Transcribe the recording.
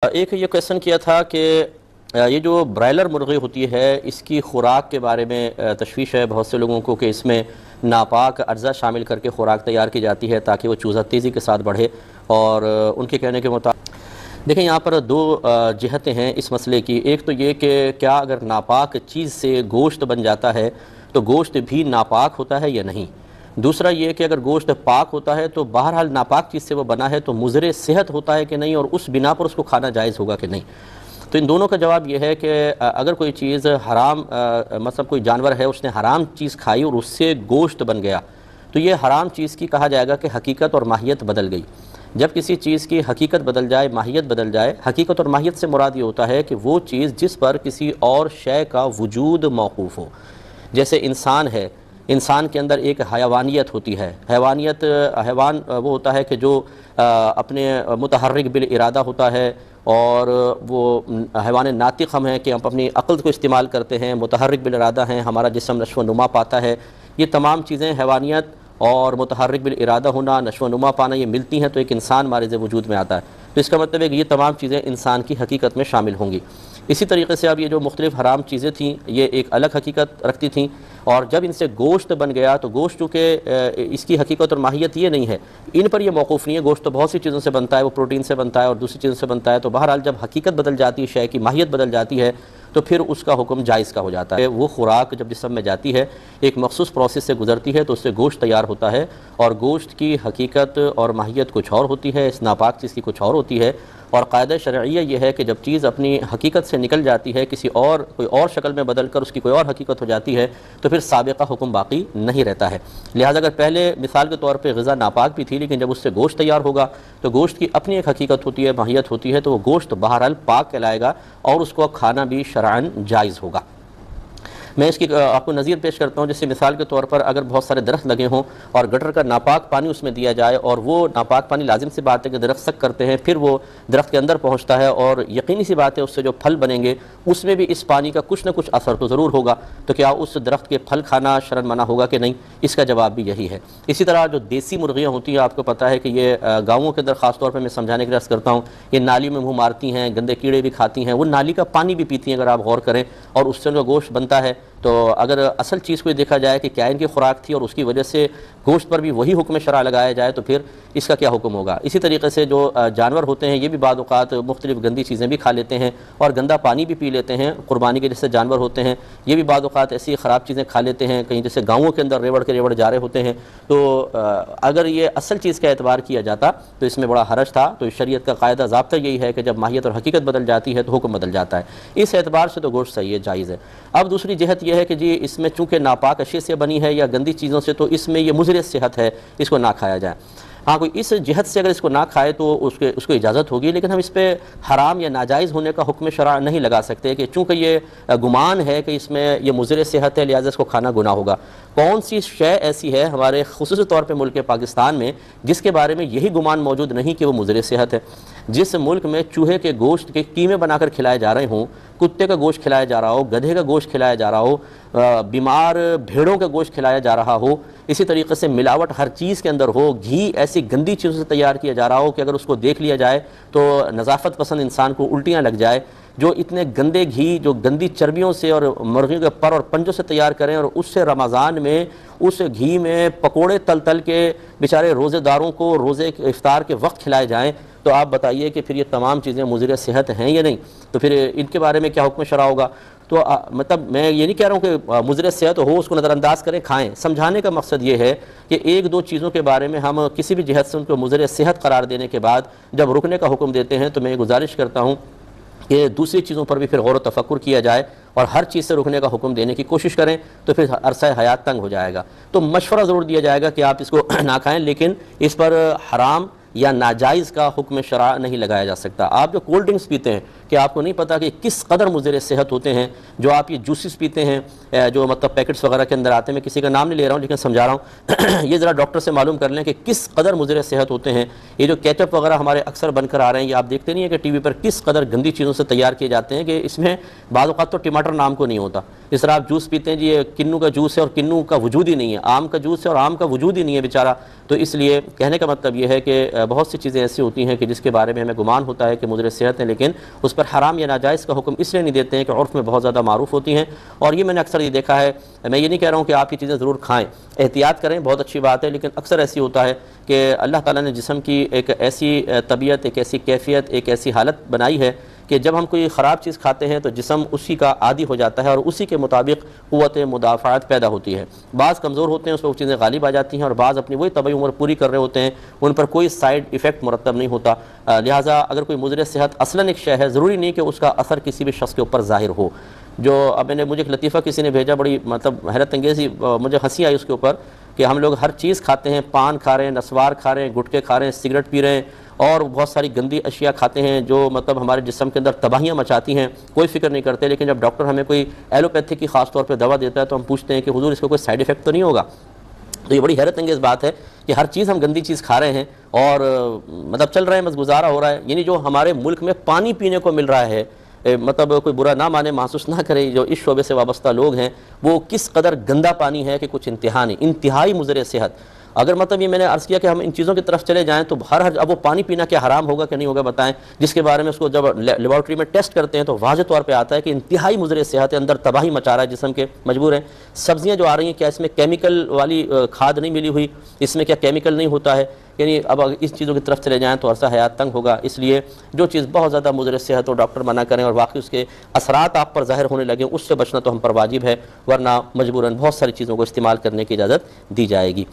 ایک یہ کویشچن کیا تھا کہ یہ جو برائلر مرغی ہوتی ہے اس کی خوراک کے بارے میں تشویش ہے بہت سے لوگوں کو کہ اس میں ناپاک اجزاء شامل کر کے خوراک تیار کی جاتی ہے تاکہ وہ چوزہ تیزی کے ساتھ بڑھے، اور ان کے کہنے کے مطابق دیکھیں یہاں پر دو جہتیں ہیں اس مسئلے کی۔ ایک تو یہ کہ کیا اگر ناپاک چیز سے گوشت بن جاتا ہے تو گوشت بھی ناپاک ہوتا ہے یا نہیں۔ دوسرا یہ کہ اگر گوشت پاک ہوتا ہے تو بہرحال ناپاک چیز سے وہ بنا ہے تو مضر صحت ہوتا ہے کہ نہیں، اور اس بنا پر اس کو کھانا جائز ہوگا کہ نہیں۔ تو ان دونوں کا جواب یہ ہے کہ اگر کوئی چیز حرام مثلا کوئی جانور ہے اس نے حرام چیز کھائی اور اس سے گوشت بن گیا تو یہ حرام چیز کی کہا جائے گا کہ حقیقت اور ماہیت بدل گئی۔ جب کسی چیز کی حقیقت بدل جائے، ماہیت بدل جائے، حقیقت اور ماہیت سے مراد یہ ہوتا ہے کہ وہ چیز جس پر کسی اور شے کا وجود موقوف ہو۔ جیسے انسان ہے، انسان کے اندر ایک حیوانیت ہوتی ہے۔ حیوان وہ ہوتا ہے کہ جو اپنے متحرک بالارادہ ہوتا ہے، اور وہ حیوان ناطق ہم ہیں کہ ہم اپنی عقل کو استعمال کرتے ہیں، متحرک بالارادہ ہیں، ہمارا جسم نشو و نما پاتا ہے۔ یہ تمام چیزیں حیوانیت اور متحرک بالارادہ ہونا، نشو و نما پانا، یہ ملتی ہیں تو ایک انسان مارز وجود میں آتا ہے۔ تو اس کا مطلب ہے کہ یہ تمام چیزیں انسان کی حقیقت میں شامل ہوں گی۔ اسی طریقے سے اب یہ جو مختلف حرام چیزیں تھیں یہ ایک الگ حقیقت رکھتی تھیں، اور جب ان سے گوشت بن گیا تو گوشت چونکہ اس کی حقیقت اور ماہیت یہ نہیں ہے، ان پر یہ موقوف نہیں ہے۔ گوشت تو بہت سی چیزوں سے بنتا ہے، وہ پروٹین سے بنتا ہے اور دوسری چیزوں سے بنتا ہے، تو بہرحال جب حقیقت بدل جاتی ہے، شے کی ماہیت بدل جاتی ہے تو پھر اس کا حکم جائز کا ہو جاتا ہے۔ وہ خوراک جب جسم میں جاتی ہے ایک مخصوص پروسیس سے گزرتی ہے تو اس سے گوشت تیار ہوتا ہے، اور گوشت کی حقیقت اور ماہیت کچھ اور ہوتی ہے، اس ناپاک چیز کی کچھ اور ہوتی ہے۔ اور قاعدہ شرعیہ یہ ہے کہ جب چیز اپنی حقیقت سے نکل جاتی ہے، کوئی اور شکل میں بدل کر اس کی کوئی اور حقیقت ہو جاتی ہے تو پھر سابقہ حکم باقی نہیں رہتا ہے۔ لہٰذا اگر پہلے مثال کے طور پہ غذا ناپاک بھی تھی لیکن جب اس سے گوشت تیار ہوگا تو گوشت کی اپنی ایک حقیقت ہوتی ہے، ماہیت ہوتی ہے، تو وہ گوشت بہرحال پاک کہلائے گا اور اس کو کھانا بھی شرعاً جائز ہوگا۔ میں اس کی آپ کو نظیر پیش کرتا ہوں، جیسے مثال کے طور پر اگر بہت سارے درخت لگے ہوں اور گٹر کا ناپاک پانی اس میں دیا جائے، اور وہ ناپاک پانی لازم سی بات ہے کہ درخت سک کرتے ہیں، پھر وہ درخت کے اندر پہنچتا ہے اور یقینی سی بات ہے اس سے جو پھل بنیں گے اس میں بھی اس پانی کا کچھ نہ کچھ اثر تو ضرور ہوگا، تو کیا اس درخت کے پھل کھانا شرعاً منع ہوگا کہ نہیں؟ اس کا جواب بھی یہی ہے۔ اسی طرح جو دیسی مرغیاں ہوتی ہیں، آپ کو پتہ ہے کہ یہ گاؤں کے اندر خاص طور پہ میں سمجھانے کی عرض کرتا ہوں، یہ نالی میں منہ مارتی ہیں، گندے کیڑے بھی کھاتی ہیں، وہ نالی کا پانی بھی پیتی ہیں اگر آپ غور کریں، اور اس سے جو گوشت بنتا ہے۔ تو اگر اصل چیز کو دیکھا جائے کہ کیا ان کی خوراک تھی اور اس کی وجہ سے گوشت پر بھی وہی حکم شرع لگایا جائے تو پھر اس کا کیا حکم ہوگا؟ اسی طریقے سے جو جانور ہوتے ہیں یہ بھی بعض اوقات مختلف گندی چیزیں بھی کھا لیتے ہیں اور گندا پانی بھی پی لیتے ہیں۔ قربانی کے جیسے جانور ہوتے ہیں یہ بھی بعض اوقات ایسی خراب چیزیں کھا لیتے ہیں، کہیں جیسے گاؤں کے اندر ریوڑ جا رہے ہوتے ہیں۔ تو اگر یہ اصل چیز کا اعتبار کیا جاتا تو اس میں بڑا حرج تھا۔ تو شریعت کا قاعدہ ضابطہ یہی ہے کہ جب ماہیت اور حقیقت بدل جاتی ہے تو حکم بدل جاتا ہے۔ اس اعتبار سے تو گوشت صحیح ہے، جائز ہے۔ اب دوسری جہت یہ ہے کہ جی اس میں چونکہ ناپاک اشیاء سے بنی ہے یا گندی چیزوں سے، تو اس میں یہ مضر صحت ہے، اس کو نہ کھایا جائے۔ ہاں کوئی اس جہت سے اگر اس کو نہ کھائے تو اس کو اجازت ہوگی، لیکن ہم اس پہ حرام یا ناجائز ہونے کا حکم شرع نہیں لگا سکتے کہ چونکہ یہ گمان ہے کہ اس میں یہ مضر صحت ہے لہٰذا اس کو کھانا گناہ ہوگا۔ کون سی شے ایسی ہے ہمارے خصوصی طور پہ ملک پاکستان میں جس کے بارے میں یہی گمان موجود نہیں کہ وہ مضر صحت ہے؟ جس ملک میں چوہے کے گوشت کے قیمے بنا کر کھلائے جا رہے ہوں، کتے کا گوشت کھلایا جا رہا ہو، گدھے کا گوشت کھلایا جا رہا ہو، بیمار بھیڑوں کا گوشت کھلایا جا رہا ہو، اسی طریقے سے ملاوٹ ہر چیز کے اندر ہو، گھی ایسی گندی چیزوں سے تیار کیا جا رہا ہو کہ اگر اس کو دیکھ لیا جائے تو نظافت پسند انسان کو الٹیاں لگ جائے، جو اتنے گندے گھی جو گندی چربیوں سے اور مرغیوں کے پر اور پنجوں سے تیار کریں اور اس سے رمضان میں اس گھی میں پکوڑے تل کے بیچارے روزے داروں کو روزے کے افطار کے وقت کھلائے جائیں، تو آپ بتائیے کہ پھر یہ تمام چیزیں مضر صحت ہیں یا نہیں؟ تو پھر ان کے بارے میں کیا حکم شرع ہوگا؟ تو مطلب میں یہ نہیں کہہ رہا ہوں کہ مضر صحت ہو اس کو نظر انداز کریں، کھائیں۔ سمجھانے کا مقصد یہ ہے کہ ایک دو چیزوں کے بارے میں ہم کسی بھی جہت سے ان کو مضر صحت قرار دینے کے بعد جب رکنے کا حکم دیتے ہیں تو میں یہ گزارش کرتا ہوں کہ دوسری چیزوں پر بھی پھر غور و تفکر کیا جائے اور ہر چیز سے رکنے کا حکم دینے کی کوشش کریں، تو پھر عرصہ حیات تنگ ہو جائے گا۔ تو مشورہ ضرور دیا جائے گا کہ آپ اس کو نہ کھائیں، لیکن اس پر حرام یا ناجائز کا حکم شرع نہیں لگایا جا سکتا۔ آپ جو کولڈ ڈرنکس پیتے ہیں، کہ آپ کو نہیں پتا کہ کس قدر مضر صحت ہوتے ہیں جو آپ یہ جوسز پیتے ہیں، جو مطلب پیکٹس وغیرہ کے اندر آتے ہیں. میں کسی کا نام نہیں لے رہا ہوں لیکن سمجھا رہا ہوں. یہ ذرا ڈاکٹر سے معلوم کر لیں کہ کس قدر مضر صحت ہوتے ہیں. یہ جو کیچپ وغیرہ ہمارے اکثر بن کر آ رہے ہیں، یہ آپ دیکھتے نہیں ہیں کہ ٹی وی پر کس قدر گندی چیزوں سے تیار کیے جاتے ہیں کہ اس میں بعض اوقات تو ٹماٹر نام کو نہیں ہوتا. اس طرح آپ جوس پیتے ہیں جی یہ کنو کا جوس ہے اور کنو کا وجود ہی نہیں ہے، آم کا جوس ہے اور آم کا وجود ہی نہیں ہے بیچارہ. تو اس لیے کہنے کا مطلب یہ ہے کہ بہت سی چیزیں ایسی ہوتی ہیں کہ جس کے بارے میں ہمیں گمان ہوتا ہے کہ مضر صحت ہیں، لیکن اس پر حرام یا ناجائز کا حکم اس لیے نہیں دیتے ہیں کہ عرف میں بہت زیادہ معروف ہوتی ہیں. اور یہ میں نے اکثر یہ دیکھا ہے. میں یہ نہیں کہہ رہا ہوں کہ آپ یہ چیزیں ضرور کھائیں، احتیاط کریں، بہت اچھی بات ہے، لیکن اکثر ایسی ہوتا ہے کہ اللہ تعالیٰ نے جسم کی ایک ایسی طبیعت، ایک ایسی کیفیت، ایک ایسی حالت بنائی ہے کہ جب ہم کوئی خراب چیز کھاتے ہیں تو جسم اسی کا عادی ہو جاتا ہے اور اسی کے مطابق قوت مدافعت پیدا ہوتی ہے. بعض کمزور ہوتے ہیں، اس پر وہ چیزیں غالب آ جاتی ہیں، اور بعض اپنی وہی طبعی عمر پوری کر رہے ہوتے ہیں، ان پر کوئی سائیڈ ایفیکٹ مرتب نہیں ہوتا. لہٰذا اگر کوئی مضر صحت اصلاً ایک شے ہے، ضروری نہیں کہ اس کا اثر کسی بھی شخص کے اوپر ظاہر ہو. جو اب مجھے ایک لطیفہ کسی نے بھیجا، بڑی مطلب حیرت انگیزی، مجھے ہنسی آئی اس کے اوپر، کہ ہم لوگ ہر چیز کھاتے ہیں، پان کھا رہے ہیں، نسوار کھا رہے ہیں، گٹکے کھا رہے ہیں، سگریٹ پی رہے ہیں، اور بہت ساری گندی اشیاء کھاتے ہیں جو مطلب ہمارے جسم کے اندر تباہیاں مچاتی ہیں، کوئی فکر نہیں کرتے. لیکن جب ڈاکٹر ہمیں کوئی ایلوپیتھی کی خاص طور پہ دوا دیتا ہے تو ہم پوچھتے ہیں کہ حضور اس کو کوئی سائیڈ ایفیکٹ تو نہیں ہوگا؟ تو یہ بڑی حیرت انگیز بات ہے کہ ہر چیز ہم گندی چیز کھا رہے ہیں اور مطلب چل رہے ہیں، بس گزارا ہو رہا ہے. یعنی جو ہمارے ملک میں پانی پینے کو مل رہا ہے، مطلب کوئی برا نہ مانے، محسوس نہ کرے، جو اس شعبے سے وابستہ لوگ ہیں، وہ کس قدر گندا پانی ہے کہ کچھ انتہا نہیں، انتہائی مضر صحت. اگر مطلب یہ میں نے عرض کیا کہ ہم ان چیزوں کی طرف چلے جائیں تو ہر اب وہ پانی پینا کیا حرام ہوگا کہ نہیں ہوگا بتائیں، جس کے بارے میں اس کو جب لیبارٹری میں ٹیسٹ کرتے ہیں تو واضح طور پہ آتا ہے کہ انتہائی مضر صحت ہے، اندر تباہی مچا رہا ہے جسم کے، مجبور ہیں. سبزیاں جو آ رہی ہیں، کیا اس میں کیمیکل والی کھاد نہیں ملی ہوئی؟ اس میں کیا کیمیکل نہیں ہوتا ہے؟ یعنی اب اس چیزوں کی طرف چلے جائیں تو عرصہ حیات تنگ ہوگا. اس لیے جو چیز بہت زیادہ مضر صحت ہو ڈاکٹر منع کریں اور واقعی اس کے اثرات آپ پر ظاہر ہونے لگیں، اس سے بچنا تو ہم پر واجب ہے، ورنہ مجبوراً بہت ساری چیزوں کو استعمال کرنے کی اجازت دی جائے گی.